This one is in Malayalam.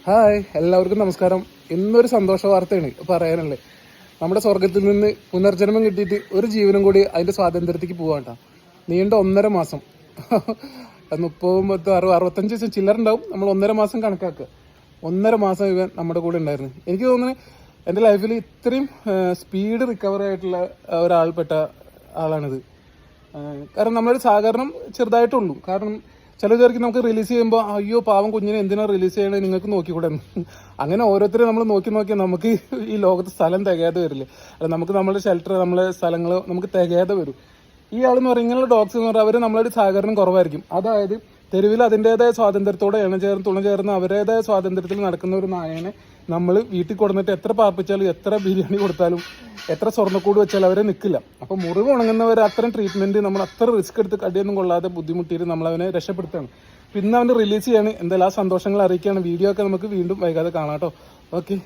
ഹായ്, എല്ലാവർക്കും നമസ്കാരം. ഇന്നൊരു സന്തോഷ വാർത്തയാണ് പറയാനുള്ളത്. നമ്മുടെ സ്വർഗത്തിൽ നിന്ന് പുനർജന്മം കിട്ടിയിട്ട് ഒരു ജീവനും കൂടി അതിന്റെ സ്വാതന്ത്ര്യത്തേക്ക് പോവാണ്ട. നീണ്ട 1.5 മാസം 30, 65 ദിവസം ചില്ലറുണ്ടാവും. നമ്മൾ 1.5 മാസം കണക്കാക്കുക. 1.5 മാസം ഇവൻ നമ്മുടെ കൂടെ ഉണ്ടായിരുന്നു. എനിക്ക് തോന്നുന്നു എൻ്റെ ലൈഫിൽ ഇത്രയും സ്പീഡ് റിക്കവർ ആയിട്ടുള്ള ഒരാൾപ്പെട്ട ആളാണിത്. കാരണം നമ്മളൊരു സഹകരണം ചെറുതായിട്ടുള്ളൂ. കാരണം ചില പേർക്ക് നമുക്ക് റിലീസ് ചെയ്യുമ്പോൾ അയ്യോ പാവം കുഞ്ഞിനെ എന്തിനാ റിലീസ് ചെയ്യണേ, നിങ്ങൾക്ക് നോക്കിക്കൂടെ. അങ്ങനെ ഓരോരുത്തരും നമ്മൾ നോക്കി നമുക്ക് ഈ ലോകത്ത് സ്ഥലം തികയാതെ വരില്ലേ. അല്ല, നമുക്ക് നമ്മുടെ ഷെൽട്ടർ, നമ്മളെ സ്ഥലങ്ങൾ നമുക്ക് തികയാതെ വരും. ഈ ആളെന്ന് പറയുന്നത് ഇങ്ങനെയുള്ള ഡോഗ്സ് എന്ന് പറഞ്ഞാൽ അവർ നമ്മളൊരു സഹകരണം കുറവായിരിക്കും. അതായത് തെരുവിൽ അതിൻ്റെതായ സ്വാതന്ത്ര്യത്തോടെ തുണചേർന്ന് അവരുടേതായ സ്വാതന്ത്ര്യത്തിൽ നടക്കുന്ന ഒരു നായനെ നമ്മൾ വീട്ടിൽ കൊടുത്തിട്ട് എത്ര പാർപ്പിച്ചാലും എത്ര ബിരിയാണി കൊടുത്താലും എത്ര സ്വർണ്ണക്കൂട് വെച്ചാലും അവരെ നിൽക്കില്ല. അപ്പോൾ മുറിവ് ഉണങ്ങുന്നവർ അത്രയും ട്രീറ്റ്മെന്റ് നമ്മൾ അത്ര റിസ്ക് എടുത്ത് കടിയൊന്നും കൊള്ളാതെ ബുദ്ധിമുട്ടിയിട്ട് നമ്മൾ അവനെ രക്ഷപ്പെടുത്തുകയാണ്. പിന്നെ അവനെ റിലീസ് ചെയ്യാണ്. എന്തായാലും ആ സന്തോഷങ്ങൾ അറിയിക്കുകയാണ്. വീഡിയോ ഒക്കെ നമുക്ക് വീണ്ടും വൈകാതെ കാണാം കേട്ടോ. ഓക്കെ.